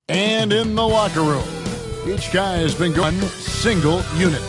And in the locker room, each guy has been going single unit.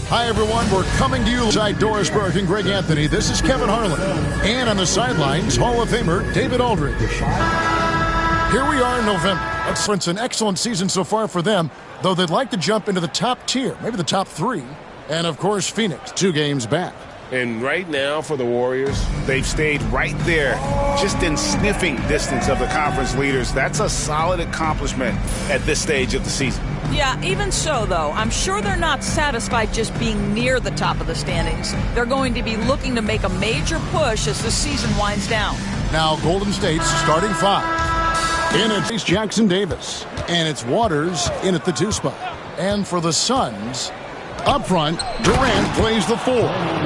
Hi, everyone. We're coming to you inside Doris Burke and Greg Anthony. This is Kevin Harlan. And on the sidelines, Hall of Famer David Aldridge. Here we are in November. It's an excellent season so far for them, though they'd like to jump into the top tier, maybe the top 3. And, of course, Phoenix, 2 games back. And right now for the Warriors, they've stayed right there, just in sniffing distance of the conference leaders. That's a solid accomplishment at this stage of the season. Yeah, even so, though, I'm sure they're not satisfied just being near the top of the standings. They're going to be looking to make a major push as the season winds down. Now, Golden State's starting 5. In it's Jackson Davis. And it's Waters in at the 2 spot. And for the Suns, up front, Durant plays the 4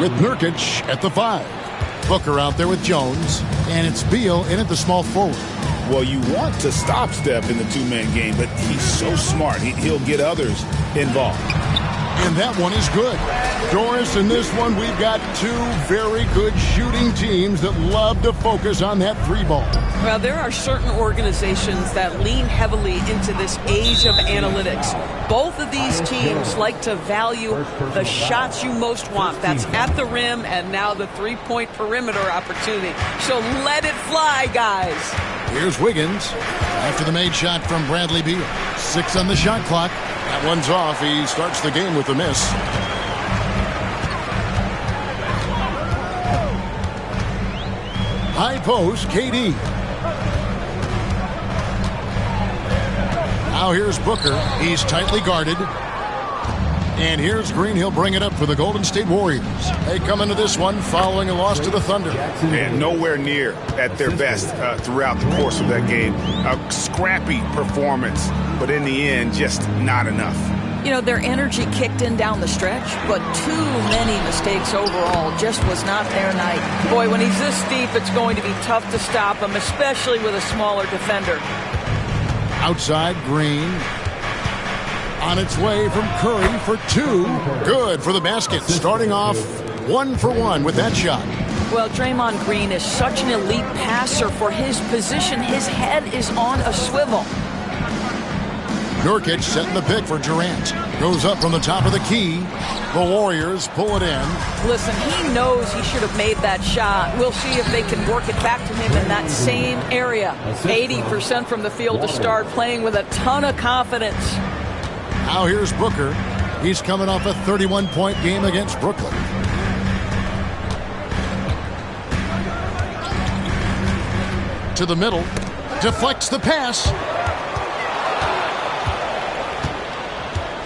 with Nurkic at the 5. Booker out there with Jones. And it's Beal in at the small forward. Well, you want to stop Steph in the 2-man game, but he's so smart. He'll get others involved. And that one is good. Doris, in this one, we've got 2 very good shooting teams that love to focus on that 3 ball. Well, there are certain organizations that lean heavily into this age of analytics. Both of these teams like to value the shots you most want. That's at the rim and now the 3-point perimeter opportunity. So let it fly, guys. Here's Wiggins after the made shot from Bradley Beal. 6 on the shot clock. That one's off. He starts the game with a miss. High post, KD. Now here's Booker. He's tightly guarded. And here's Green. He'll bring it up for the Golden State Warriors. They come into this one following a loss to the Thunder. And nowhere near at their best throughout the course of that game. A scrappy performance, but in the end, just not enough. You know, their energy kicked in down the stretch, but too many mistakes overall. Just was not their night. Boy, when he's this deep, it's going to be tough to stop him, especially with a smaller defender. Outside, Green. On its way from Curry for 2. Good for the basket. Starting off 1 for 1 with that shot. Well, Draymond Green is such an elite passer for his position. His head is on a swivel. Nurkic setting the pick for Durant. Goes up from the top of the key. The Warriors pull it in. Listen, he knows he should have made that shot. We'll see if they can work it back to him in that same area. 80% from the field to start, playing with a ton of confidence. Now here's Booker. He's coming off a 31-point game against Brooklyn. To the middle. Deflects the pass.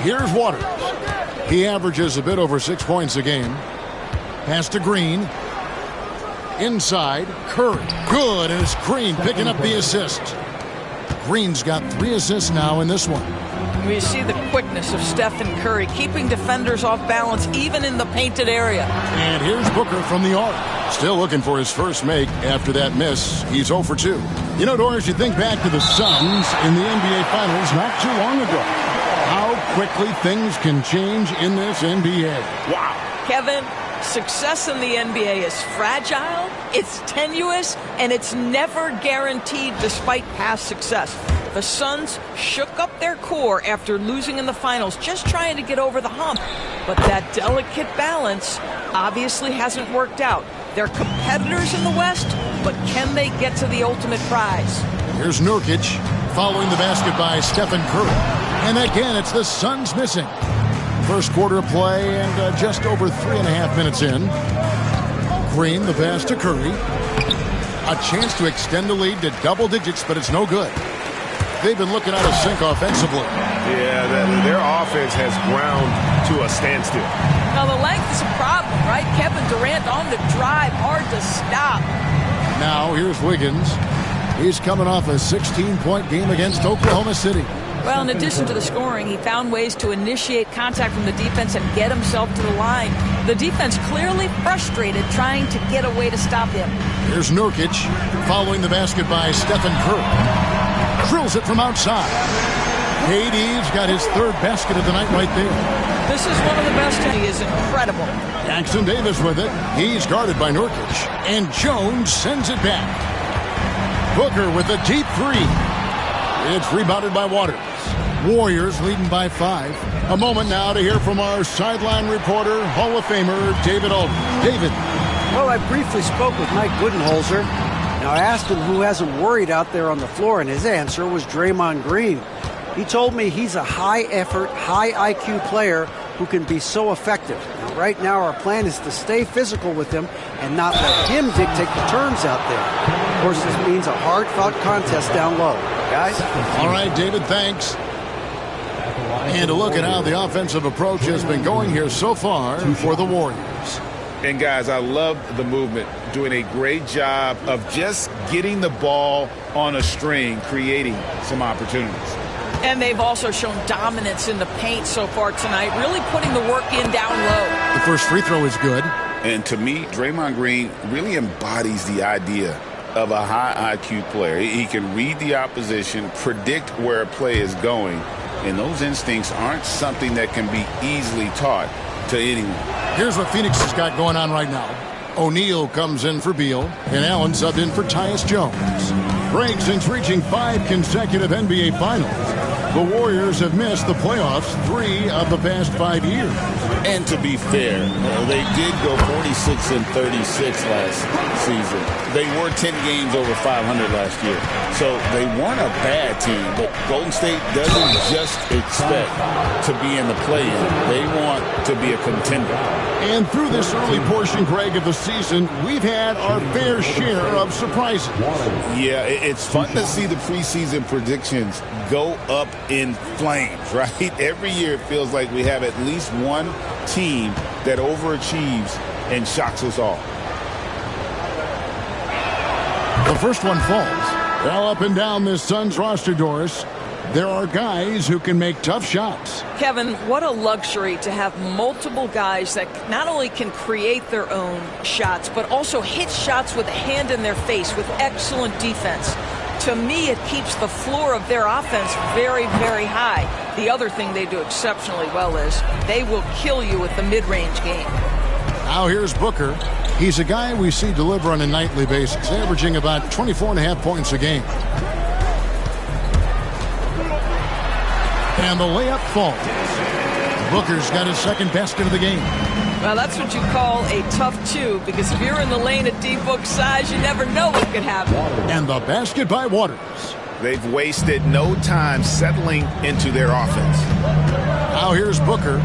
Here's Waters. He averages a bit over 6 points a game. Pass to Green. Inside. Curry. Good. And it's Green picking up the assist. Green's got 3 assists now in this one. We see the quickness of Steph and Curry, keeping defenders off balance even in the painted area. And here's Booker from the arc. Still looking for his first make after that miss. He's 0 for 2. You know, Doris, you think back to the Suns in the NBA Finals not too long ago. How quickly things can change in this NBA. Wow. Kevin, success in the NBA is fragile, it's tenuous, and it's never guaranteed despite past success. The Suns shook up their core after losing in the finals, just trying to get over the hump. But that delicate balance obviously hasn't worked out. They're competitors in the West, but can they get to the ultimate prize? Here's Nurkic following the basket by Stephen Curry. And again, it's the Suns missing. First quarter of play and just over 3.5 minutes in. Green, the pass to Curry. A chance to extend the lead to double digits, but it's no good. They've been looking out of sync offensively. Yeah, their offense has ground to a standstill. Now, the length is a problem, right? Kevin Durant on the drive, hard to stop. Now, here's Wiggins. He's coming off a 16-point game against Oklahoma City. Well, in addition to the scoring, he found ways to initiate contact from the defense and get himself to the line. The defense clearly frustrated trying to get a way to stop him. Here's Nurkic following the basket by Stephen Curry. Drills it from outside. KD's got his 3rd basket of the night right there. This is one of the best. He is incredible. Jackson Davis with it. He's guarded by Nurkic. And Jones sends it back. Booker with a deep 3. It's rebounded by Waters. Warriors leading by 5. A moment now to hear from our sideline reporter, Hall of Famer David Aldridge. David. Well, I briefly spoke with Mike Budenholzer. Now, I asked him who hasn't worried out there on the floor, and his answer was Draymond Green. He told me he's a high-effort, high-IQ player who can be so effective. Now, right now, our plan is to stay physical with him and not let him dictate the terms out there. Of course, this means a hard-fought contest down low. Guys? All right, David, thanks. And a look at how the offensive approach has been going here so far for the Warriors. And, guys, I love the movement, doing a great job of just getting the ball on a string, creating some opportunities. And they've also shown dominance in the paint so far tonight, really putting the work in down low. The first free throw is good. And to me, Draymond Green really embodies the idea of a high IQ player. He can read the opposition, predict where a play is going, and those instincts aren't something that can be easily taught to anyone. Here's what Phoenix has got going on right now. O'Neal comes in for Beal, and Allen subbed in for Tyus Jones. Greg, since reaching 5 consecutive NBA Finals, the Warriors have missed the playoffs 3 of the past 5 years. And to be fair, they did go 46-36 last season. They were 10 games over 500 last year. So they weren't a bad team, but Golden State doesn't just expect to be in the play-in. They want to be a contender. And through this early portion, Greg, of the season, we've had our fair share of surprises. Yeah, it's fun to see the preseason predictions go up in flames, right? Every year it feels like we have at least one team that overachieves and shocks us all. The first one falls. Well, up and down this Suns roster, Doris, there are guys who can make tough shots. Kevin, what a luxury to have multiple guys that not only can create their own shots, but also hit shots with a hand in their face with excellent defense. To me, it keeps the floor of their offense very, very high. The other thing they do exceptionally well is they will kill you with the mid-range game. Now here's Booker. He's a guy we see deliver on a nightly basis, averaging about 24.5 points a game. And the layup falls. Booker's got his second basket of the game. Well, that's what you call a tough 2, because if you're in the lane at D-Book size, you never know what could happen. And the basket by Waters. They've wasted no time settling into their offense. Now here's Booker.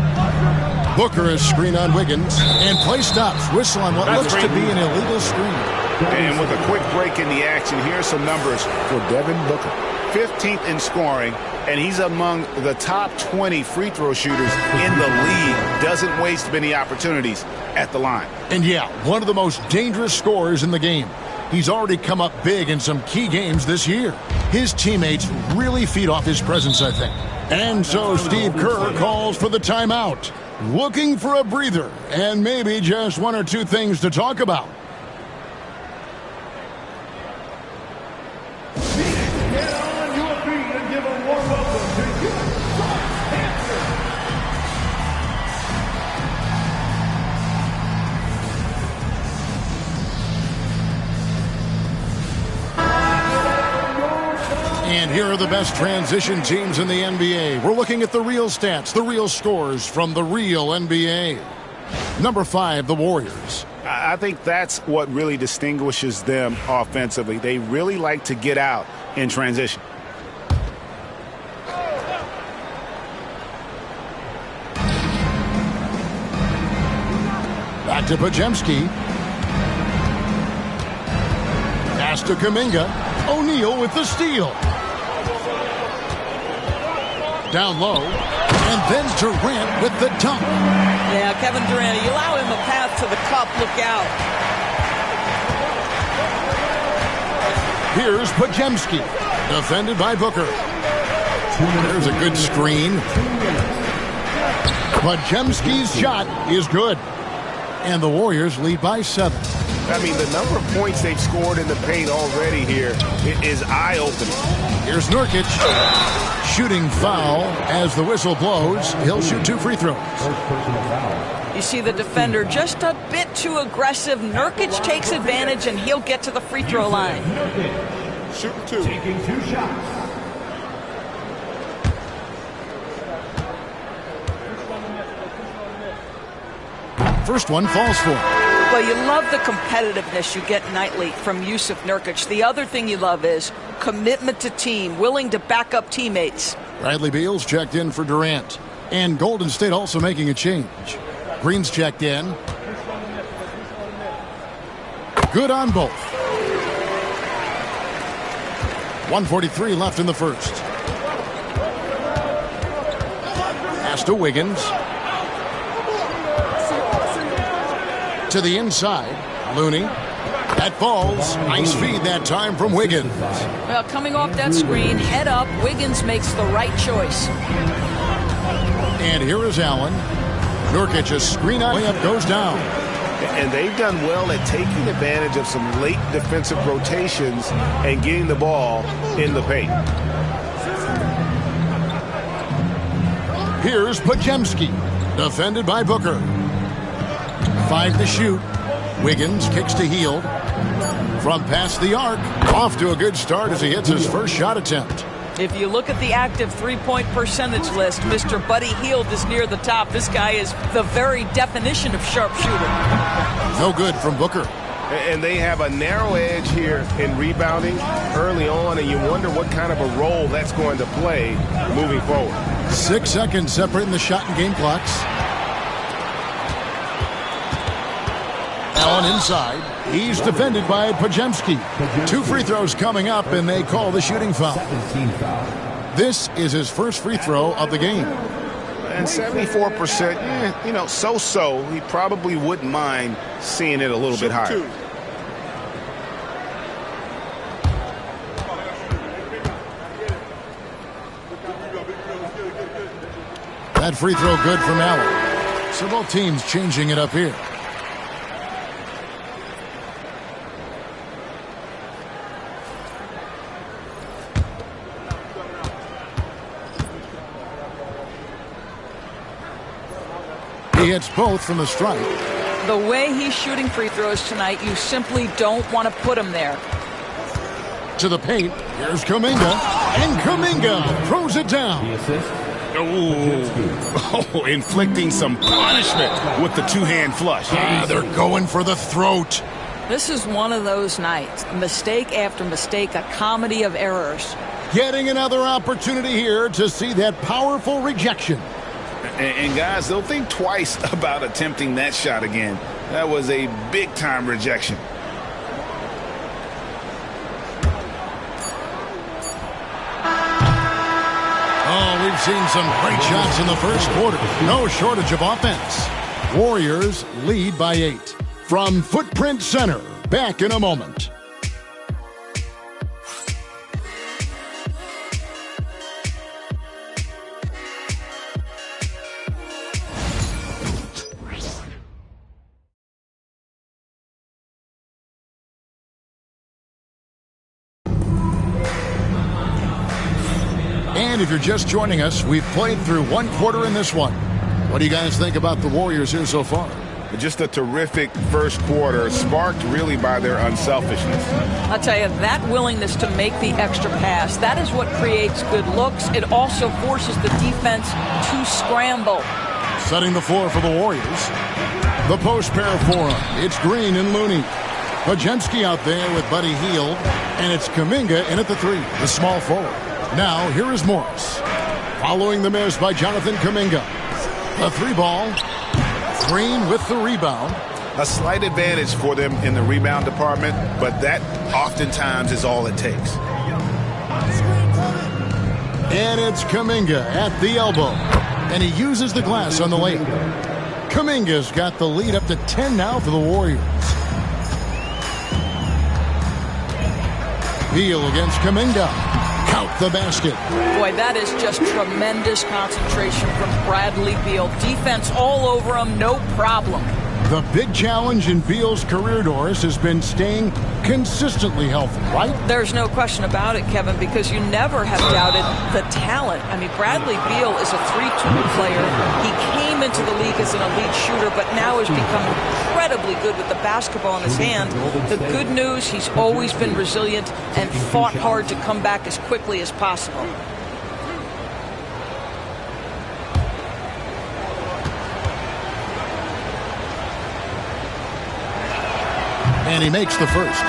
Booker is screen on Wiggins. And play stops. Whistle on what looks to be an illegal screen. And with a quick break in the action, here's some numbers for Devin Booker. 15th in scoring, and he's among the top 20 free throw shooters in the league. Doesn't waste many opportunities at the line. And yeah, one of the most dangerous scorers in the game. He's already come up big in some key games this year. His teammates really feed off his presence, I think. And so Steve Kerr calls for the timeout, looking for a breather and maybe just 1 or 2 things to talk about. And here are the best transition teams in the NBA. We're looking at the real stats, the real scores from the real NBA. Number 5, the Warriors. I think that's what really distinguishes them offensively. They really like to get out in transition. Back to Pajemski. Pass to Kuminga. O'Neal with the steal. Down low, and then Durant with the dunk. Yeah, Kevin Durant, you allow him a path to the cup, look out. Here's Pajemski, defended by Booker. There's a good screen. Pajemski's shot is good. And the Warriors lead by 7. I mean, the number of points they've scored in the paint already here is eye-opening. Here's Nurkic. Shooting foul as the whistle blows. He'll shoot 2 free throws. You see the defender just a bit too aggressive. Nurkic takes advantage, and he'll get to the free throw line. Shooting 2. Taking 2 shots. First one falls for him. Well, you love the competitiveness you get nightly from Yusuf Nurkic. The other thing you love is commitment to team, willing to back up teammates. Bradley Beal's checked in for Durant. And Golden State also making a change. Green's checked in. Good on both. 1:43 left in the first. Pass to Wiggins. To the inside. Looney. That falls. Nice feed that time from Wiggins. Well, coming off that screen, head up, Wiggins makes the right choice. And here is Allen. Nurkic's screen layup goes down. And they've done well at taking advantage of some late defensive rotations and getting the ball in the paint. Here's Podziemski, defended by Booker. 5 to shoot. Wiggins kicks to Hield. From past the arc, off to a good start as he hits his first shot attempt. If you look at the active three-point percentage list, Mr. Buddy Hield is near the top. This guy is the very definition of sharpshooter. No good from Booker. And they have a narrow edge here in rebounding early on, and you wonder what kind of a role that's going to play moving forward. 6 seconds separating the shot and game clocks. Allen inside. He's defended by Podziemski. 2 free throws coming up, and they call the shooting foul. This is his first free throw of the game. And 74%, so-so. He probably wouldn't mind seeing it a little bit higher. That free throw good from Allen. So both teams changing it up here. He hits both from the strike. The way he's shooting free throws tonight, you simply don't want to put him there. To the paint. Here's Kuminga. And Kuminga throws it down. Oh, inflicting some punishment with the two-hand flush. They're going for the throat. This is one of those nights. Mistake after mistake, a comedy of errors. Getting another opportunity here to see that powerful rejection. And guys, they'll think twice about attempting that shot again. That was a big-time rejection. Oh, we've seen some great shots in the first quarter. No shortage of offense. Warriors lead by 8. From Footprint Center, back in a moment. And if you're just joining us, we've played through 1 quarter in this one. What do you guys think about the Warriors here so far? Just a terrific first quarter, sparked really by their unselfishness. I'll tell you, that willingness to make the extra pass, that is what creates good looks. It also forces the defense to scramble. Setting the floor for the Warriors. The post pair for them. It's Green and Looney. Podziemski out there with Buddy Hield. And it's Kuminga in at the 3, the small forward. Now, here is Morris. Following the miss by Jonathan Kuminga. The 3 ball. Green with the rebound. A slight advantage for them in the rebound department, but that oftentimes is all it takes. And it's Kuminga at the elbow. And he uses the glass on the layup. Kuminga's got the lead up to 10 now for the Warriors. Beal against Kuminga. Count the basket. Boy, that is just tremendous concentration from Bradley Beal. Defense all over him, no problem. The big challenge in Beal's career, Doris, has been staying consistently healthy, right? There's no question about it, Kevin, because you never have doubted the talent. I mean, Bradley Beal is a 3-tool player. He came into the league as an elite shooter, but now has become incredibly good with the basketball in his hand. The good news, he's always been resilient and fought hard to come back as quickly as possible. And he makes the first.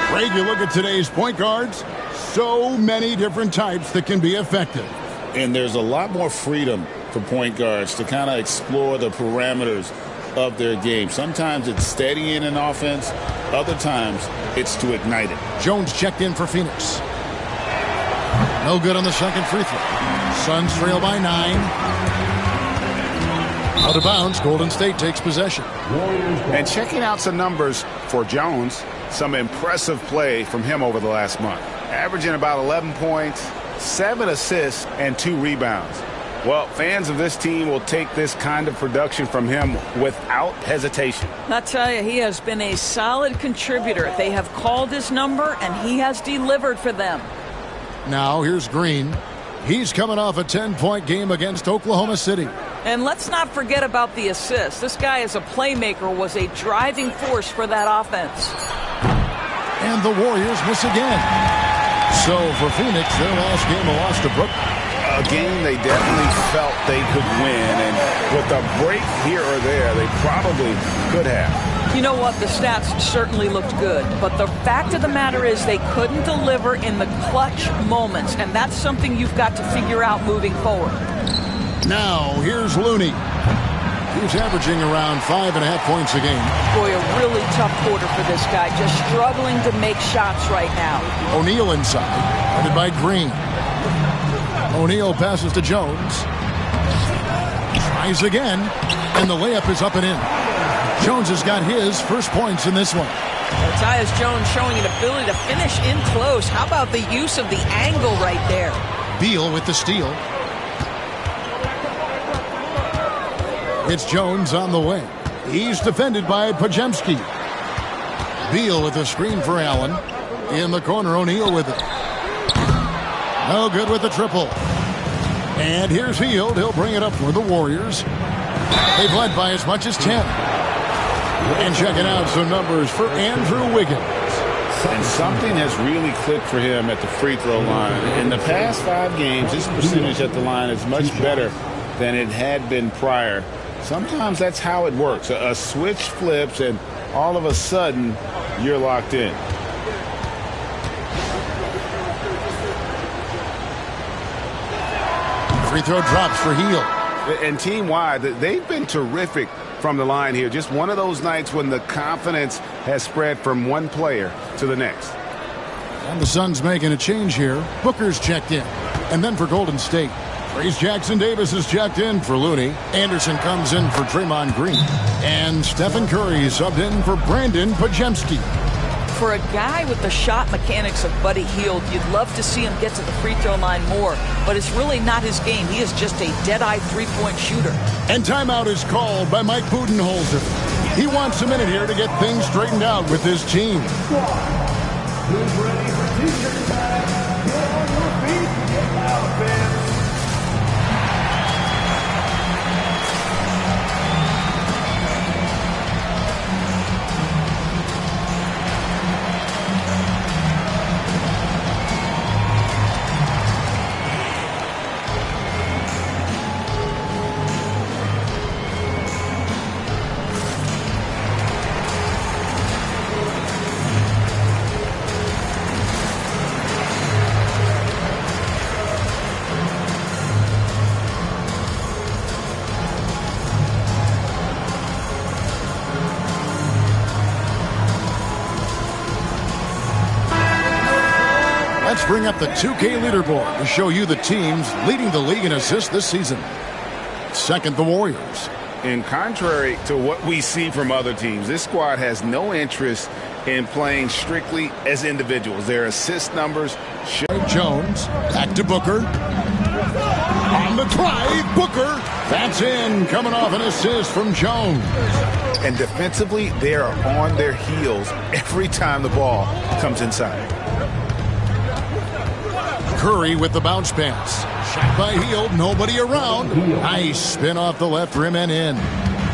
Greg, you look at today's point guards, so many different types that can be effective. And there's a lot more freedom for point guards to kind of explore the parameters of their game. Sometimes it's steadying an offense. Other times it's to ignite it. Jones checked in for Phoenix. No good on the second free throw. Suns trail by 9. Out of bounds, Golden State takes possession. And checking out some numbers for Jones, some impressive play from him over the last month. Averaging about 11 points, 7 assists, and 2 rebounds. Well, fans of this team will take this kind of production from him without hesitation. I tell you, he has been a solid contributor. They have called his number, and he has delivered for them. Now, here's Green. He's coming off a 10-point game against Oklahoma City. And let's not forget about the assist. This guy as a playmaker was a driving force for that offense. And the Warriors miss again. So for Phoenix, their last game, a loss to Brooklyn. A game they definitely felt they could win, and with a break here or there, they probably could have. You know what? The stats certainly looked good, but the fact of the matter is they couldn't deliver in the clutch moments, and that's something you've got to figure out moving forward. Now, here's Looney. He's averaging around 5.5 points a game. Boy, a really tough quarter for this guy, just struggling to make shots right now. O'Neal inside, headed by Green. O'Neal passes to Jones. Tries again, and the layup is up and in. Jones has got his first points in this one. Tyus Jones showing an ability to finish in close. How about the use of the angle right there? Beal with the steal. It's Jones on the wing. He's defended by Podziemski. Beal with a screen for Allen. In the corner, O'Neal with it. No good with the triple. And here's Hield. He'll bring it up for the Warriors. They've led by as much as 10. And checking out some numbers for Andrew Wiggins. And something has really clicked for him at the free throw line. In the past 5 games, his percentage at the line is much better than it had been prior. Sometimes that's how it works. A switch flips, and all of a sudden, you're locked in. Free throw drops for Hield. And team-wide, they've been terrific from the line here. Just one of those nights when the confidence has spread from one player to the next. And the Suns making a change here. Booker's checked in. And then for Golden State, Trace Jackson-Davis is checked in for Looney. Anderson comes in for Draymond Green. And Stephen Curry subbed in for Brandon Podziemski. For a guy with the shot mechanics of Buddy Hield, you'd love to see him get to the free throw line more, but it's really not his game. He is just a dead-eye three-point shooter. And timeout is called by Mike Budenholzer. He wants a minute here to get things straightened out with his team. Who's ready for t-shirt time? Get on your feet and get loud, fans. Let's bring up the 2K leaderboard to show you the teams leading the league in assists this season. Second, the Warriors. And contrary to what we see from other teams, this squad has no interest in playing strictly as individuals. Their assist numbers show. Jones, back to Booker. On the drive, Booker. That's in, coming off an assist from Jones. And defensively, they are on their heels every time the ball comes inside. Curry with the bounce pass. Shot by Hield, nobody around. Nice spin off the left rim and in.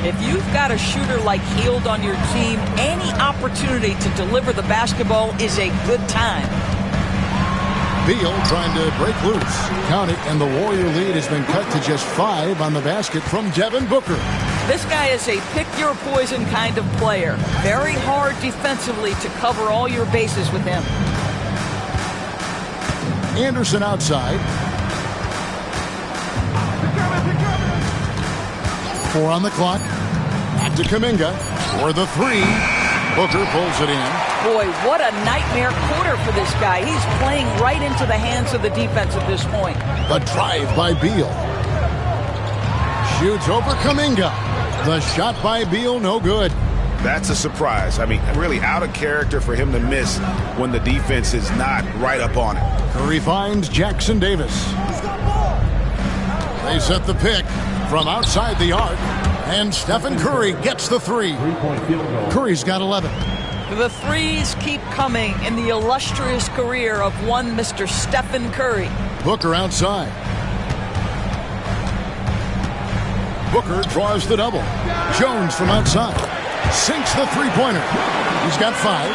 If you've got a shooter like Hield on your team, any opportunity to deliver the basketball is a good time. Beal trying to break loose. Count it, and the Warrior lead has been cut to just 5 on the basket from Devin Booker. This guy is a pick-your-poison kind of player. Very hard defensively to cover all your bases with him. Anderson outside. 4 on the clock. Back to Kuminga for the 3. Booker pulls it in. Boy, what a nightmare quarter for this guy. He's playing right into the hands of the defense at this point. The drive by Beal. Shoots over Kuminga. The shot by Beal, no good. That's a surprise. I mean, really out of character for him to miss when the defense is not right up on it. Curry finds Jackson Davis. They set the pick from outside the arc, and Stephen Curry gets the 3. Curry's got 11. The threes keep coming in the illustrious career of one Mr. Stephen Curry. Booker outside. Booker draws the double. Jones from outside sinks the three-pointer. He's got 5.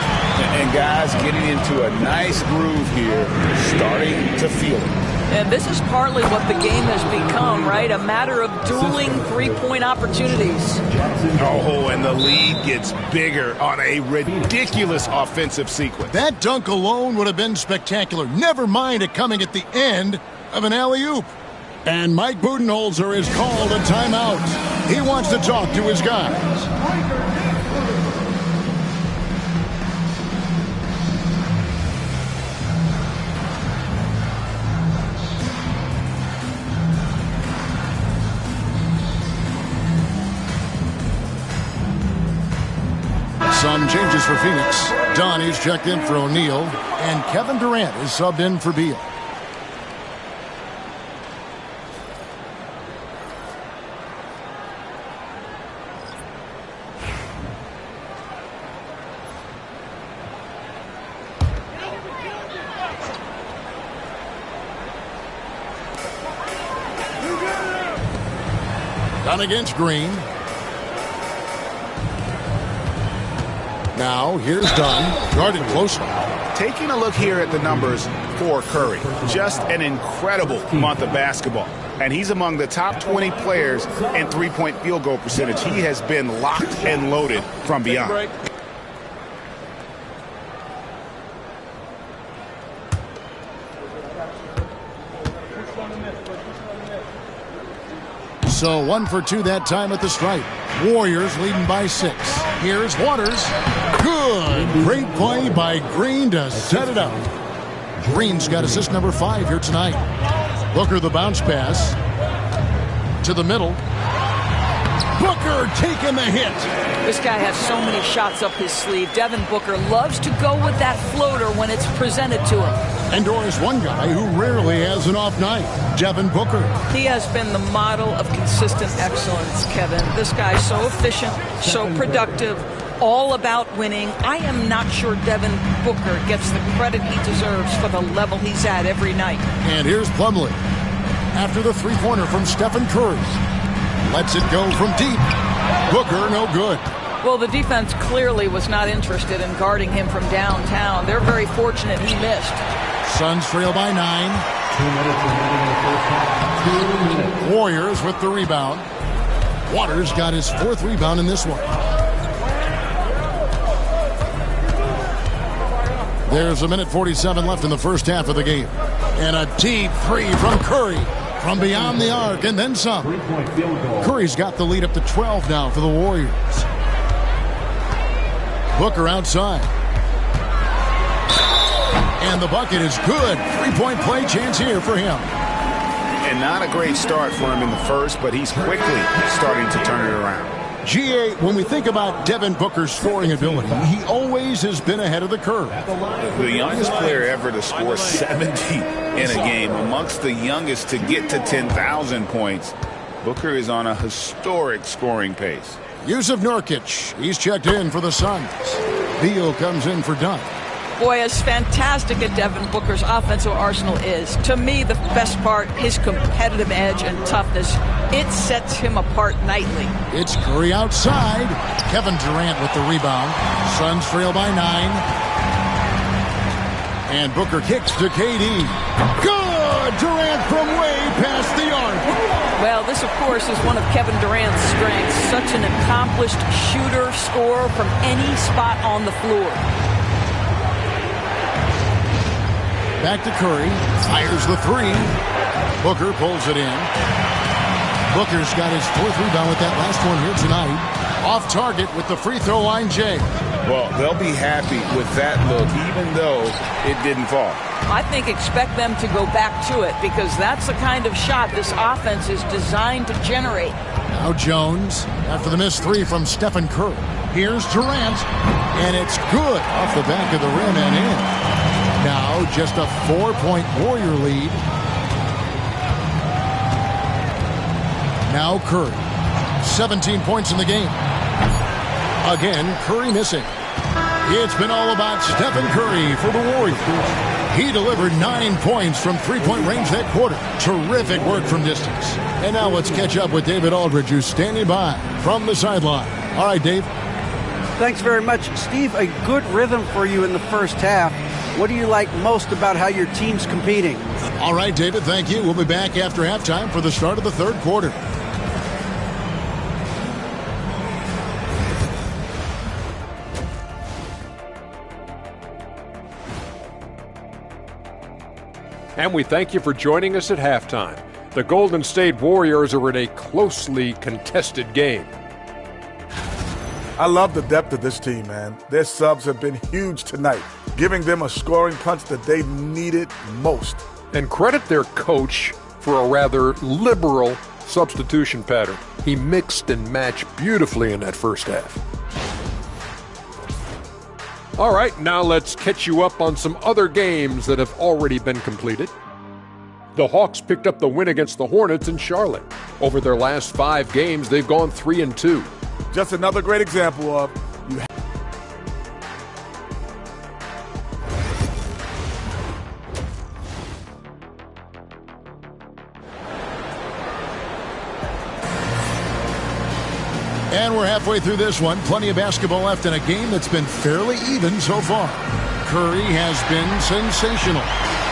And guys getting into a nice groove here, starting to feel it. And this is partly what the game has become, right? A matter of dueling three-point opportunities. Oh, and the lead gets bigger on a ridiculous offensive sequence. That dunk alone would have been spectacular. Never mind it coming at the end of an alley-oop. And Mike Budenholzer is called a timeout. He wants to talk to his guys. Some changes for Phoenix. Donnie's checked in for O'Neal, and Kevin Durant is subbed in for Beal. Done against Green. Now, here's Dunn, guarded closely. Taking a look here at the numbers for Curry. Just an incredible month of basketball. And he's among the top 20 players in three-point field goal percentage. He has been locked and loaded from beyond. So 1 for 2 that time at the stripe. Warriors leading by 6. Here's Waters. Good. Great play by Green to set it up. Green's got assist number 5 here tonight. Booker the bounce pass. To the middle. Booker taking the hit. This guy has so many shots up his sleeve. Devin Booker loves to go with that floater when it's presented to him. And Doris, one guy who rarely has an off night, Devin Booker. He has been the model of consistent excellence, Kevin. This guy's so efficient, so productive, all about winning. I am not sure Devin Booker gets the credit he deserves for the level he's at every night. And here's Plumlee. After the three-pointer from Stephen Curry. Lets it go from deep. Booker, no good. Well, the defense clearly was not interested in guarding him from downtown. They're very fortunate he missed. Suns trail by 9. 2 minutes. Warriors with the rebound. Waters got his 4th rebound in this one. There's a minute 47 left in the first half of the game. And a deep 3 from Curry. From beyond the arc and then some. Curry's got the lead up to 12 now for the Warriors. Booker outside. And the bucket is good. 3-point play chance here for him. And not a great start for him in the first, but he's quickly starting to turn it around. GA, when we think about Devin Booker's scoring ability, he always has been ahead of the curve. The youngest player ever to score 70 in a game, amongst the youngest to get to 10,000 points. Booker is on a historic scoring pace. Yusuf Nurkic, he's checked in for the Suns. Beal comes in for Dunn. Boy, as fantastic as Devin Booker's offensive arsenal is, to me the best part, his competitive edge and toughness, it sets him apart nightly. It's Curry outside. Kevin Durant with the rebound. Suns trail by 9. And Booker kicks to KD. Good! Durant from way past the arc. Well, this, of course, is one of Kevin Durant's strengths. Such an accomplished shooter, scorer from any spot on the floor. Back to Curry. Fires the three. Booker pulls it in. Booker's got his 4th rebound with that last one here tonight. Off target with the free throw line, Jay. Well, they'll be happy with that look, even though it didn't fall. I think expect them to go back to it because that's the kind of shot this offense is designed to generate. Now Jones after the missed 3 from Stephen Curry. Here's Durant, and it's good off the back of the rim and in. Now just a 4-point Warrior lead. Now Curry, 17 points in the game. Again, Curry missing. It's been all about Stephen Curry for the Warriors. He delivered 9 points from 3-point range that quarter. Terrific work from distance. And now let's catch up with David Aldridge, who's standing by from the sideline. All right, Dave. Thanks very much, Steve. A good rhythm for you in the first half. What do you like most about how your team's competing? All right, David, thank you. We'll be back after halftime for the start of the third quarter. And we thank you for joining us at halftime. The Golden State Warriors are in a closely contested game. I love the depth of this team, man. Their subs have been huge tonight, giving them a scoring punch that they needed most. And credit their coach for a rather liberal substitution pattern. He mixed and matched beautifully in that first half. All right, now let's catch you up on some other games that have already been completed. The Hawks picked up the win against the Hornets in Charlotte. Over their last 5 games, they've gone 3-2. Just another great example of you. And we're halfway through this one. Plenty of basketball left in a game that's been fairly even so far. Curry has been sensational.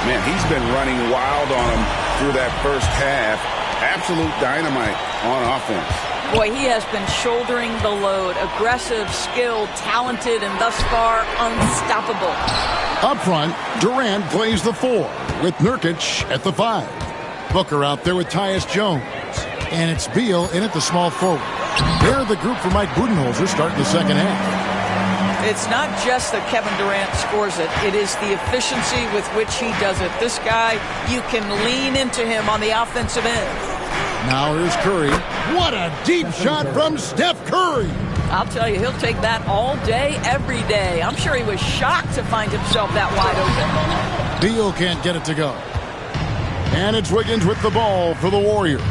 Man, he's been running wild on him through that first half. Absolute dynamite on offense. Boy, he has been shouldering the load. Aggressive, skilled, talented, and thus far unstoppable. Up front, Durant plays the 4 with Nurkic at the 5. Booker out there with Tyus Jones. And it's Beal in at the small forward. They're the group for Mike Budenholzer starting the second half. It's not just that Kevin Durant scores it. It is the efficiency with which he does it. This guy, you can lean into him on the offensive end. Now here's Curry. What a deep shot from Steph Curry. I'll tell you, he'll take that all day, every day. I'm sure he was shocked to find himself that wide open. Beal can't get it to go. And it's Wiggins with the ball for the Warriors.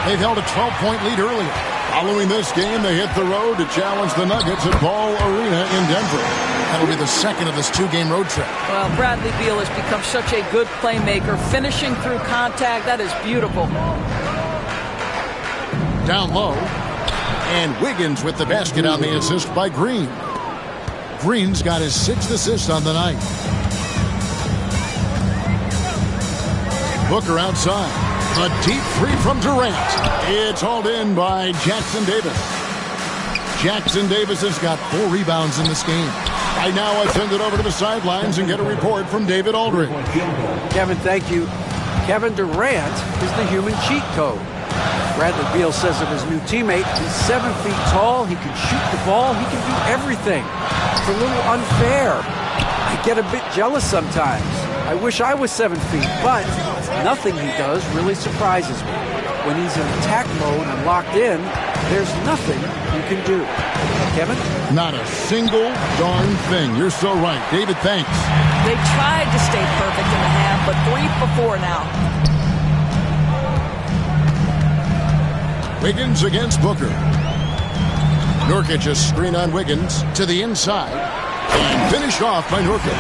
They've held a 12-point lead earlier. Following this game, they hit the road to challenge the Nuggets at Ball Arena in Denver. That'll be the second of this 2-game road trip. Well, Bradley Beal has become such a good playmaker, finishing through contact. That is beautiful. Down low. And Wiggins with the basket on the assist by Green. Green's got his 6th assist on the night. Booker outside. A deep 3 from Durant. It's hauled in by Jackson Davis. Jackson Davis has got 4 rebounds in this game. Right now, I send it over to the sidelines and get a report from David Aldridge. Kevin, thank you. Kevin Durant is the human cheat code. Bradley Beal says of his new teammate, he's 7 feet tall, he can shoot the ball, he can do everything. It's a little unfair. I get a bit jealous sometimes. I wish I was 7 feet, but nothing he does really surprises me. When he's in attack mode and locked in, there's nothing you can do. Kevin? Not a single darn thing. You're so right. David, thanks. They tried to stay perfect in the half, but 3 for 4 now. Wiggins against Booker. Nurkic a screen on Wiggins to the inside. And finished off by Nurkic.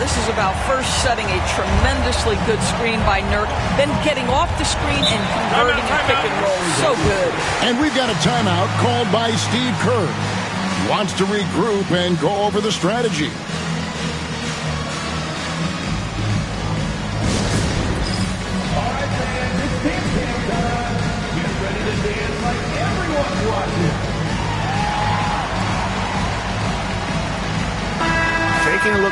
This is about first setting a tremendously good screen by Nurk, then getting off the screen and converting a pick and roll. So good. And we've got a timeout called by Steve Kerr. He wants to regroup and go over the strategy.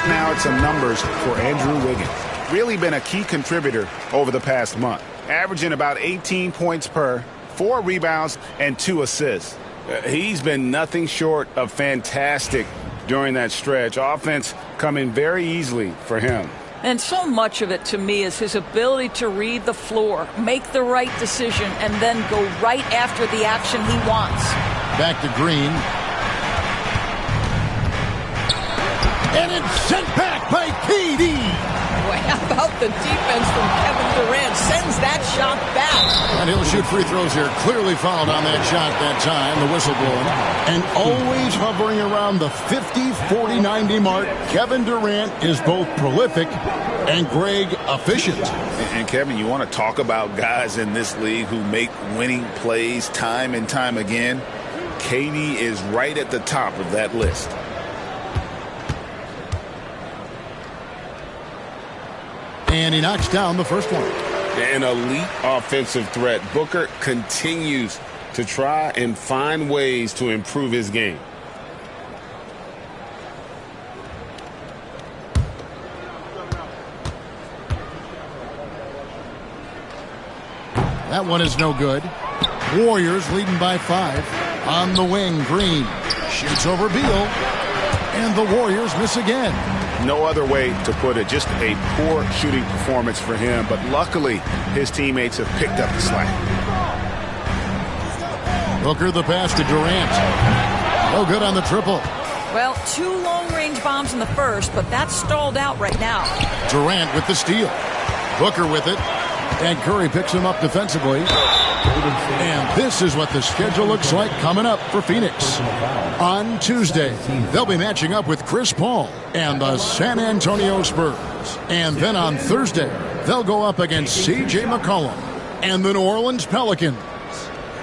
check now at some numbers for Andrew Wiggins. Really been a key contributor over the past month, averaging about 18 points per, 4 rebounds, and 2 assists. He's been nothing short of fantastic during that stretch. Offense coming very easily for him. And so much of it, to me, is his ability to read the floor, make the right decision, and then go right after the action he wants. Back to Green. And it's sent back by KD. Boy, how about the defense from Kevin Durant? Sends that shot back. And he'll shoot free throws here. Clearly fouled on that shot that time, the whistle blowing. And always hovering around the 50, 40, 90 mark. Kevin Durant is both prolific and Greg efficient. And Kevin, you want to talk about guys in this league who make winning plays time and time again? KD is right at the top of that list. And he knocks down the first one. An elite offensive threat. Booker continues to try and find ways to improve his game. That one is no good. Warriors leading by 5. On the wing, Green shoots over Beal. And the Warriors miss again. No other way to put it. Just a poor shooting performance for him. But luckily, his teammates have picked up the slack. Booker the pass to Durant. No good on the triple. Well, 2 long-range bombs in the first, but that's stalled out right now. Durant with the steal. Booker with it. And Curry picks him up defensively. And this is what the schedule looks like coming up for Phoenix. On Tuesday, they'll be matching up with Chris Paul and the San Antonio Spurs. And then on Thursday, they'll go up against C.J. McCollum and the New Orleans Pelicans.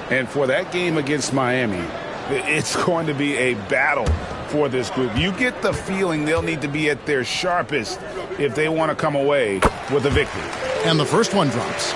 And for that game against Miami, it's going to be a battle for this group. You get the feeling they'll need to be at their sharpest if they want to come away with a victory. And the first one drops.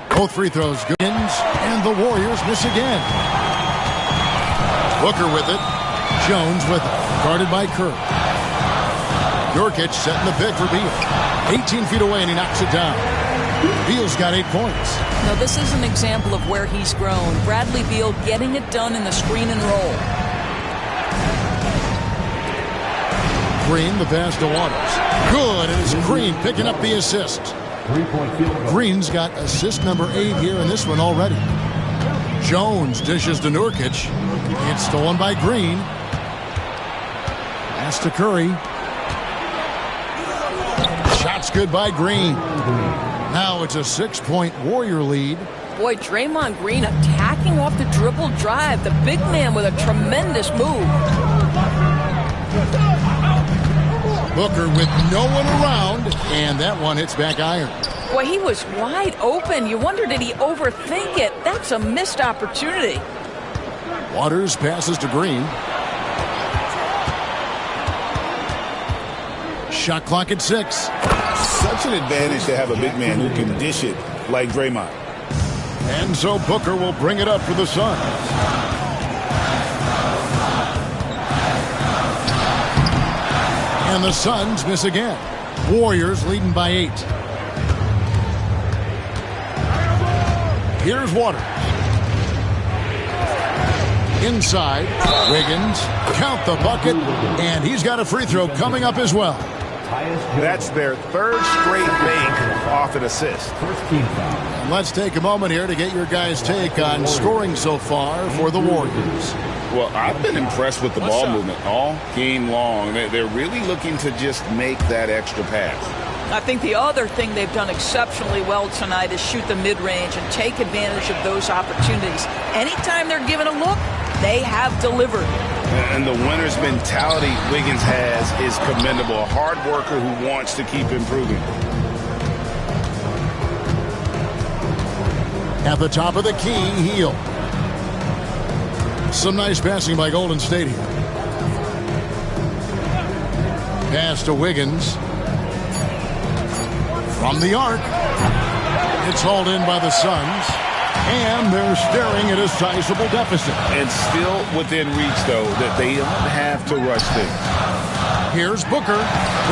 Both free throws good, and the Warriors miss again. Booker with it. Jones with it. Guarded by Kerr. Nurkic setting the pick for Beal. 18 feet away, and he knocks it down. Beal's got 8 points. Now, this is an example of where he's grown. Bradley Beal getting it done in the screen and roll. Green, the pass to Waters. Good, and it's Green picking up the assist. Green's got assist number 8 here in this one already. Jones dishes to Nurkic. It's stolen by Green. Pass to Curry. Shot's good by Green. Now it's a 6-point Warrior lead. Boy, Draymond Green attacking off the dribble drive. The big man with a tremendous move. Booker with no one around, and that one hits back iron. Boy, he was wide open. You wonder, did he overthink it? That's a missed opportunity. Waters passes to Green. Shot clock at 6. Such an advantage to have a big man who can dish it like Draymond. And so Booker will bring it up for the Suns. And the Suns miss again. Warriors leading by 8. Here's Waters. Inside, Wiggins, count the bucket, and he's got a free throw coming up as well. That's their 3rd straight make off an assist. And let's take a moment here to get your guys' take on scoring so far for the Warriors. Well, I've been impressed with the ball movement all game long. They're really looking to just make that extra pass. I think the other thing they've done exceptionally well tonight is shoot the mid-range and take advantage of those opportunities. Anytime they're given a look, they have delivered. And the winner's mentality Wiggins has is commendable. A hard worker who wants to keep improving. At the top of the key, Heel. Some nice passing by Golden State here. Pass to Wiggins. From the arc. It's hauled in by the Suns. And they're staring at a sizable deficit. And still within reach, though, that they don't have to rush things. Here's Booker.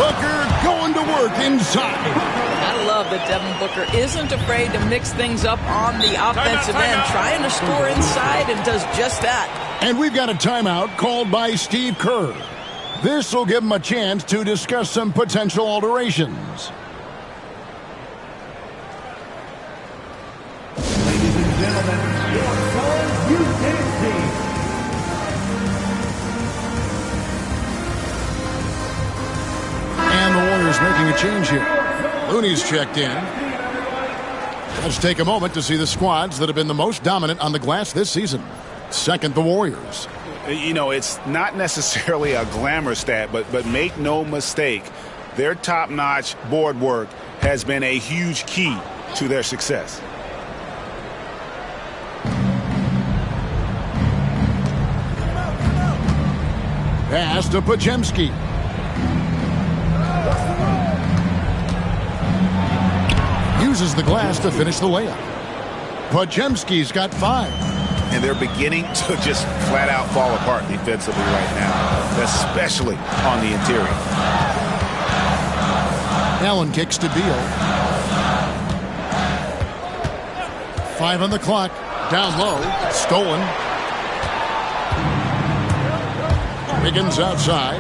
Booker going to work inside. I love that Devin Booker isn't afraid to mix things up on the offensive end, trying to score inside, and does just that. And we've got a timeout called by Steve Kerr. This will give him a chance to discuss some potential alterations. Ladies and gentlemen, your Suns UK team. And the Warriors making a change here. Looney's checked in. Let's take a moment to see the squads that have been the most dominant on the glass this season. Second, the Warriors. You know, it's not necessarily a glamour stat, but make no mistake, their top-notch board work has been a huge key to their success. Pass to Podziemski. Uses the glass to finish the layup. Podziemski's got 5. And they're beginning to just flat-out fall apart defensively right now, especially on the interior. Allen kicks to Beal. 5 on the clock. Down low. Stolen. Wiggins outside.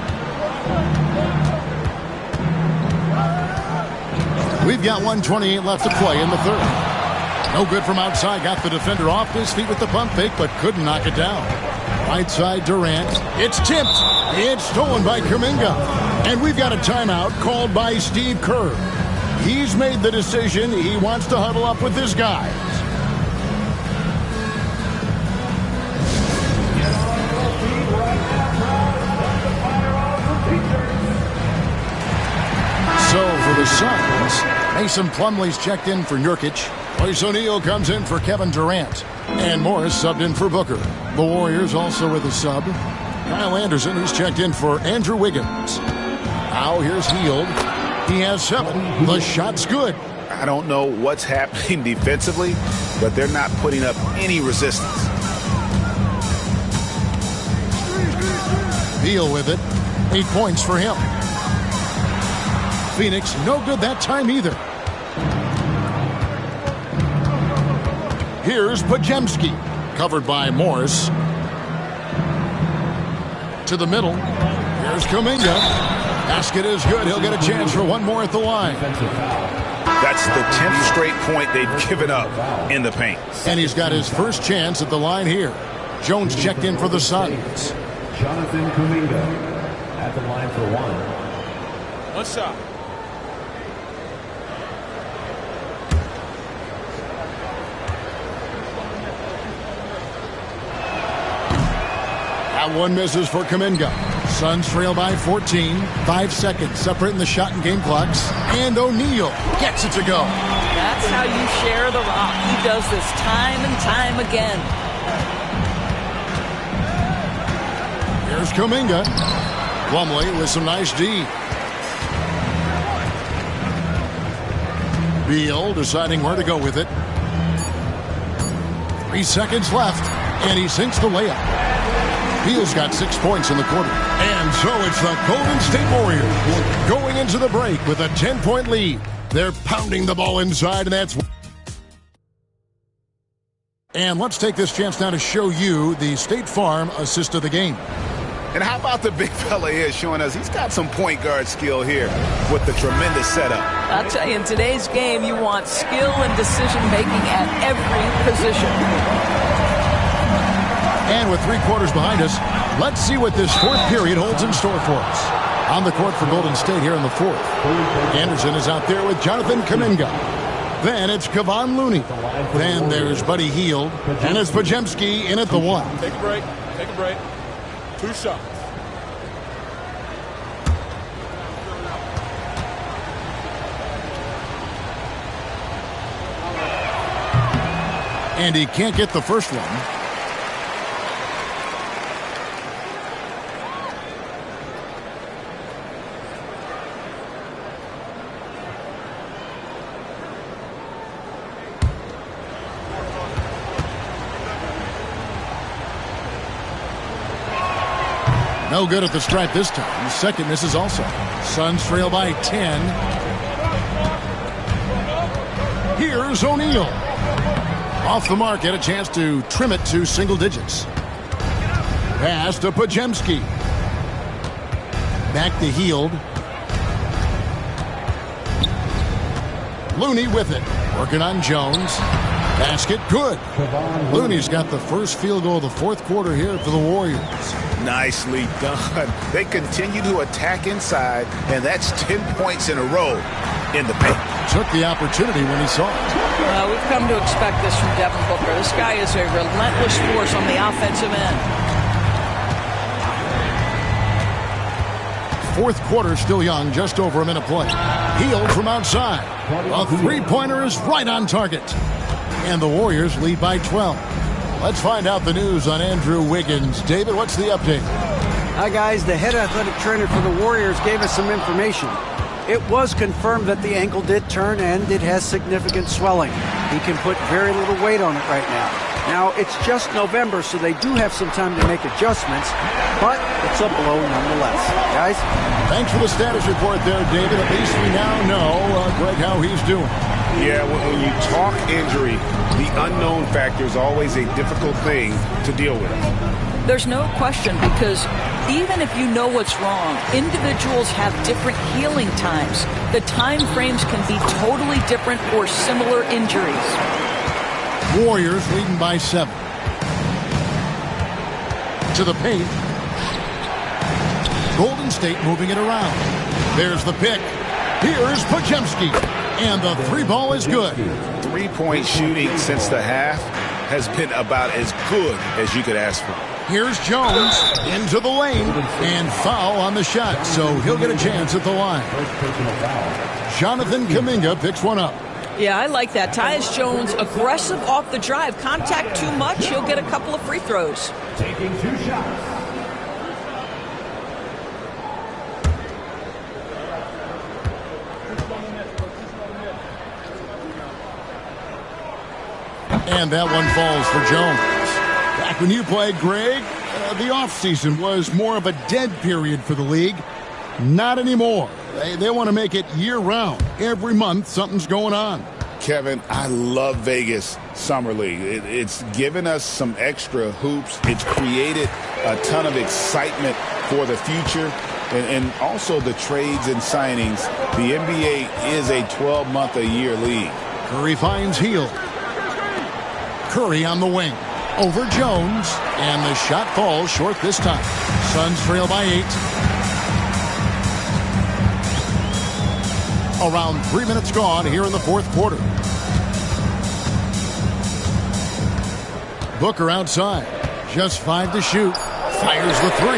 We've got 1:28 left to play in the third. No good from outside. Got the defender off his feet with the pump fake, but couldn't knock it down. Right side, Durant. It's tipped. It's stolen by Kuminga. And we've got a timeout called by Steve Kerr. He's made the decision. He wants to huddle up with his guys. So for the Suns, Mason Plumlee's checked in for Nurkic. Royce O'Neal comes in for Kevin Durant. And Morris subbed in for Booker. The Warriors also with a sub. Kyle Anderson, who's checked in for Andrew Wiggins. Now here's Hield. He has 7. The shot's good. I don't know what's happening defensively, but they're not putting up any resistance. Beal with it. 8 points for him. Phoenix, no good that time either. Here's Podziemski, covered by Morris. To the middle. Here's Kuminga. Basket is good. He'll get a chance for one more at the line. That's the 10th straight point they've given up in the paint. And he's got his first chance at the line here. Jones checked in for the Suns. Jonathan Kuminga at the line for 1. One shot. That one misses for Kuminga. Suns trail by 14. 5 seconds separating the shot and game clocks. And O'Neal gets it to go. That's how you share the rock. He does this time and time again. Here's Kuminga. Plumlee with some nice D. Beal deciding where to go with it. 3 seconds left. And he sinks the layup. Beal's got 6 points in the quarter. And so it's the Golden State Warriors going into the break with a 10-point lead. They're pounding the ball inside, and that's... And let's take this chance now to show you the State Farm assist of the game. And how about the big fella here showing us he's got some point guard skill here with the tremendous setup. I'll tell you, in today's game, you want skill and decision-making at every position. And with 3 quarters behind us, let's see what this fourth period holds in store for us. On the court for Golden State here in the fourth. Anderson is out there with Jonathan Kuminga. Then it's Kevon Looney. Then there's Buddy Hield. And it's Podziemski in at the 1. Take a break. Take a break. 2 shots. And he can't get the first one. No good at the stripe this time. The second misses also. Suns trail by 10. Here's O'Neal. Off the mark, had a chance to trim it to single digits. Pass to Podziemski. Back to Hield. Looney with it. Working on Jones. Basket good. Looney's got the first field goal of the fourth quarter here for the Warriors. Nicely done. They continue to attack inside, and that's 10 points in a row in the paint. Took the opportunity when he saw it. We've come to expect this from Devin Booker. This guy is a relentless force on the offensive end. Fourth quarter still young, just over a minute play. Hield from outside. A three-pointer is right on target. And the Warriors lead by 12. Let's find out the news on Andrew Wiggins. David, what's the update? Hi, guys. The head athletic trainer for the Warriors gave us some information. It was confirmed that the ankle did turn and it has significant swelling. He can put very little weight on it right now. Now, it's just November, so they do have some time to make adjustments, but it's a blow nonetheless. Guys? Thanks for the status report there, David. At least we now know, Greg, how he's doing. Yeah, when you talk injury, the unknown factor is always a difficult thing to deal with. There's no question, because even if you know what's wrong, individuals have different healing times. The time frames can be totally different for similar injuries. Warriors leading by 7. To the paint. Golden State moving it around. There's the pick. Here's Podziemski. And the three ball is good. Three-point shooting since the half has been about as good as you could ask for. Here's Jones into the lane and foul on the shot, so he'll get a chance at the line. Jonathan Kuminga picks one up. Yeah, I like that. Tyus Jones, aggressive off the drive. Contact too much, he'll get a couple of free throws. Taking 2 shots. And that one falls for Jones. Back when you played, Greg, the offseason was more of a dead period for the league. Not anymore. They want to make it year-round. Every month, something's going on. Kevin, I love Vegas Summer League. It's given us some extra hoops. It's created a ton of excitement for the future. And also the trades and signings. The NBA is a 12-month-a-year league. Curry finds Hield. Curry on the wing. Over Jones. And the shot falls short this time. Suns trail by 8. Around 3 minutes gone here in the fourth quarter. Booker outside. Just 5 to shoot. Fires the 3.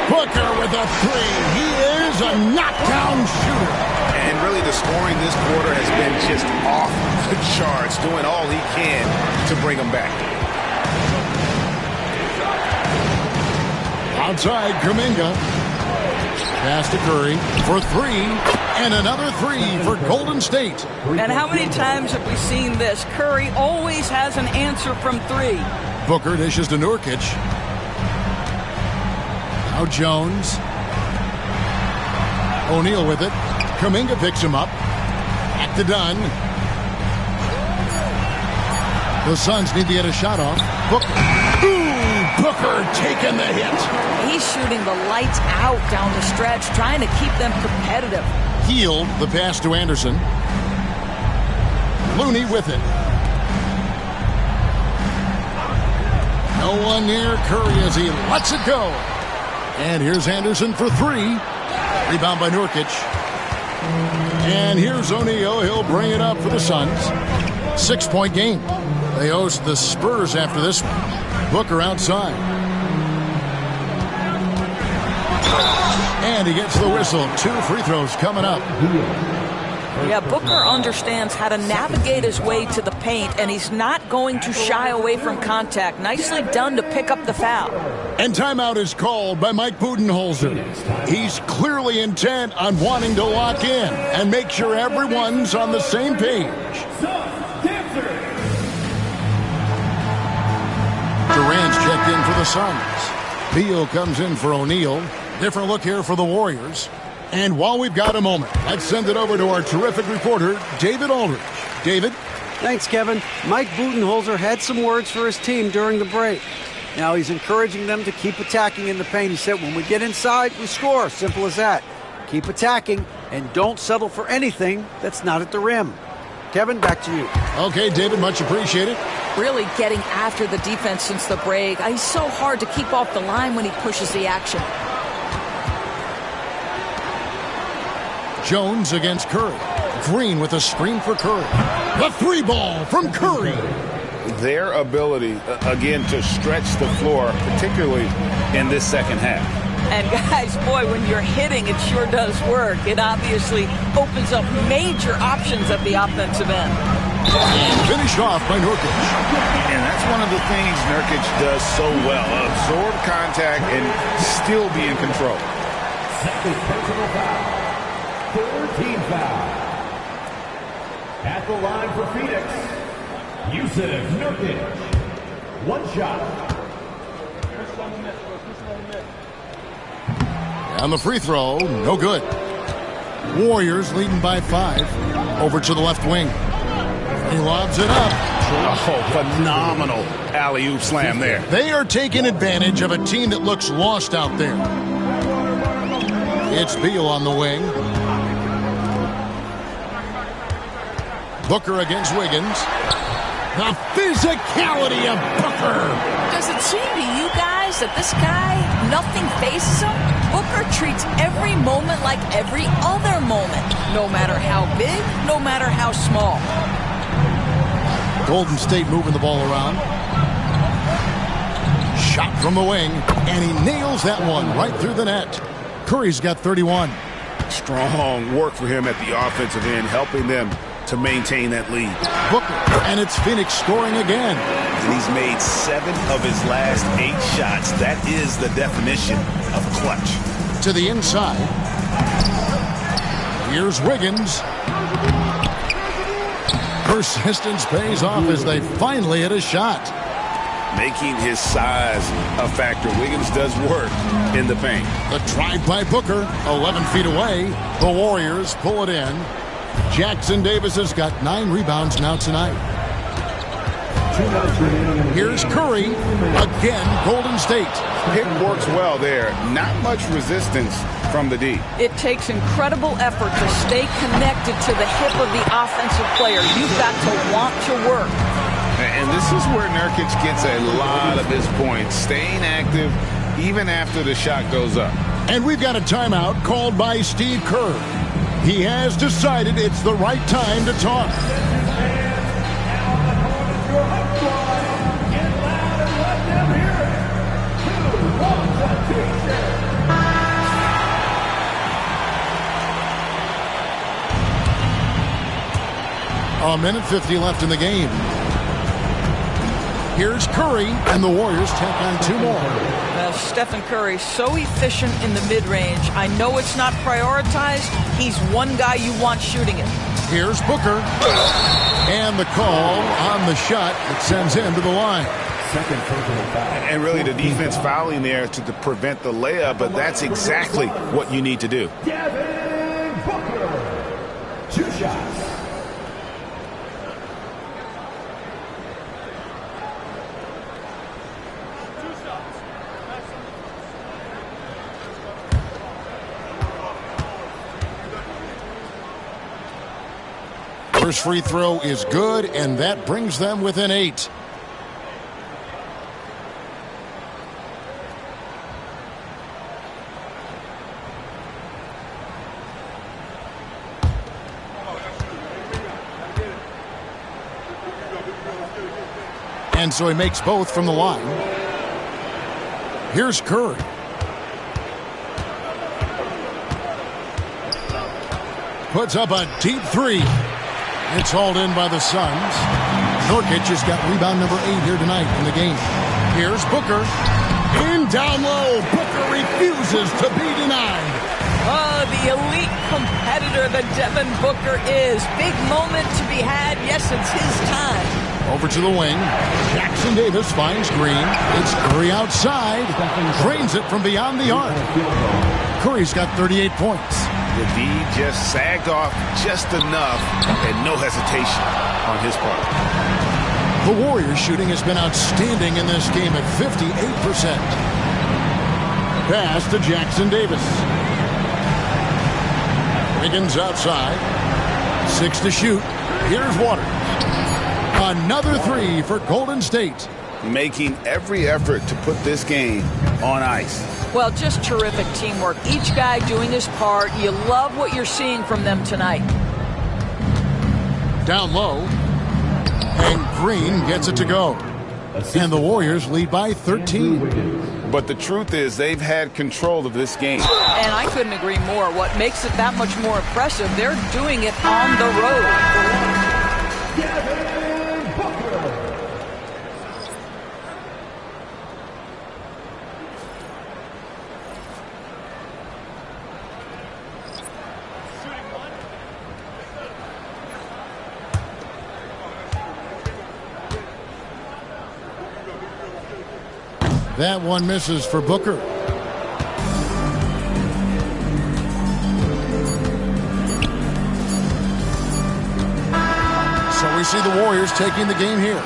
Booker with a 3. He is a knockdown shooter. And really the scoring this quarter has been just off the charts, doing all he can to bring them back. Outside, Kuminga. Pass to Curry for 3. And another 3 for Golden State. And how many times have we seen this? Curry always has an answer from 3. Booker dishes to Nurkic. Now Jones. O'Neal with it. Kuminga picks him up. Back to Dunn. The Suns need to get a shot off. Booker taking the hit. He's shooting the lights out down the stretch, trying to keep them competitive. Hield the pass to Anderson. Looney with it. No one near Curry as he lets it go. And here's Anderson for 3. Rebound by Nurkic. And here's O'Neal. He'll bring it up for the Suns. 6-point game. They host the Spurs after this one. Booker outside. And he gets the whistle. 2 free throws coming up. Yeah, Booker understands how to navigate his way to the paint, and he's not going to shy away from contact. Nicely done to pick up the foul. And timeout is called by Mike Budenholzer. He's clearly intent on wanting to lock in and make sure everyone's on the same page. Durant's checked in for the Suns. Beal comes in for O'Neal. Different look here for the Warriors. And while we've got a moment, let's send it over to our terrific reporter, David Aldridge. David? Thanks, Kevin. Mike Budenholzer had some words for his team during the break. Now he's encouraging them to keep attacking in the paint. He said, when we get inside, we score. Simple as that. Keep attacking and don't settle for anything that's not at the rim. Kevin, back to you. Okay, David, much appreciated. Really getting after the defense since the break. He's so hard to keep off the line when he pushes the action. Jones against Curry. Green with a screen for Curry. The three ball from Curry. Their ability, again, to stretch the floor, particularly in this second half. And guys, boy, when you're hitting, it sure does work. It obviously opens up major options at the offensive end. And finished off by Nurkic. And that's one of the things Nurkic does so well. Absorb contact and still be in control. Second personal foul. Third team foul. At the line for Phoenix, Yusuf Nurkic. One shot. And the free throw, no good. Warriors leading by 5. Over to the left wing. He lobs it up. Oh, phenomenal alley-oop slam there. They are taking advantage of a team that looks lost out there. It's Beal on the wing. Booker against Wiggins. The physicality of Booker. Does it seem to you guys that this guy, nothing phases him? Booker treats every moment like every other moment, no matter how big, no matter how small. Golden State moving the ball around. Shot from the wing, and he nails that one right through the net. Curry's got 31. Strong work for him at the offensive end, helping them to maintain that lead. Booker, and it's Phoenix scoring again. And he's made 7 of his last 8 shots. That is the definition of clutch. To the inside. Here's Wiggins. Persistence pays off as they finally hit a shot. Making his size a factor. Wiggins does work in the paint. The drive by Booker, 11 feet away. The Warriors pull it in. Jackson Davis has got 9 rebounds now tonight. Here's Curry. Again, Golden State. Pick works well there. Not much resistance from the D. It takes incredible effort to stay connected to the hip of the offensive player. You've got to want to work. And this is where Nurkic gets a lot of his points. Staying active even after the shot goes up. And we've got a timeout called by Steve Kerr. He has decided it's the right time to talk. A minute 50 left in the game. Here's Curry, and the Warriors tack on 2 more. Stephen Curry, so efficient in the mid-range. I know it's not prioritized. He's one guy you want shooting it. Here's Booker. And the call on the shot that sends him to the line. Second personal foul. And really the defense fouling there to prevent the layup, but that's exactly what you need to do. Devin Booker. 2 shots. First free throw is good, and that brings them within 8. And so he makes both from the line. Here's Curry. Puts up a deep 3. It's hauled in by the Suns. Nurkic has got rebound number 8 here tonight in the game. Here's Booker. In down low. Booker refuses to be denied. Oh, the elite competitor that Devin Booker is. Big moment to be had. Yes, it's his time. Over to the wing. Jackson Davis finds Green. It's Curry outside. Drains it from beyond the arc. Curry's got 38 points. The D just sagged off just enough and no hesitation on his part. The Warriors shooting has been outstanding in this game at 58%. Pass to Jackson Davis. Wiggins outside. 6 to shoot. Here's Waters. Another 3 for Golden State. Making every effort to put this game on ice. Well, just terrific teamwork. Each guy doing his part. You love what you're seeing from them tonight. Down low. And Green gets it to go. And the Warriors lead by 13. But the truth is they've had control of this game. And I couldn't agree more. What makes it that much more impressive, they're doing it on the road. That one misses for Booker. So we see the Warriors taking the game here.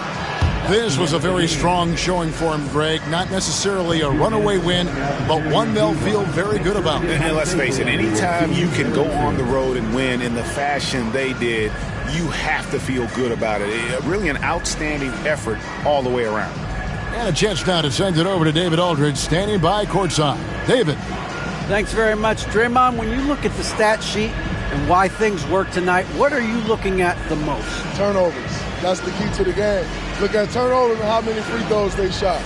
This was a very strong showing for him, Greg. Not necessarily a runaway win, but one they'll feel very good about. And let's face it, anytime you can go on the road and win in the fashion they did, you have to feel good about it. Really an outstanding effort all the way around. And a chance now to send it over to David Aldridge, standing by courtside. David. Thanks very much, Draymond. When you look at the stat sheet and why things work tonight, what are you looking at the most? Turnovers. That's the key to the game. Look at turnovers and how many free throws they shot.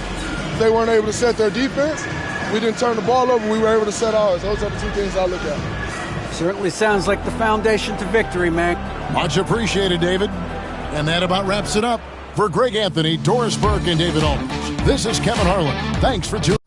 If they weren't able to set their defense, we didn't turn the ball over, we were able to set ours. Those are the two things I look at. Certainly sounds like the foundation to victory, man. Much appreciated, David. And that about wraps it up. For Greg Anthony, Doris Burke, and David Aldridge, this is Kevin Harlan. Thanks for tuning in.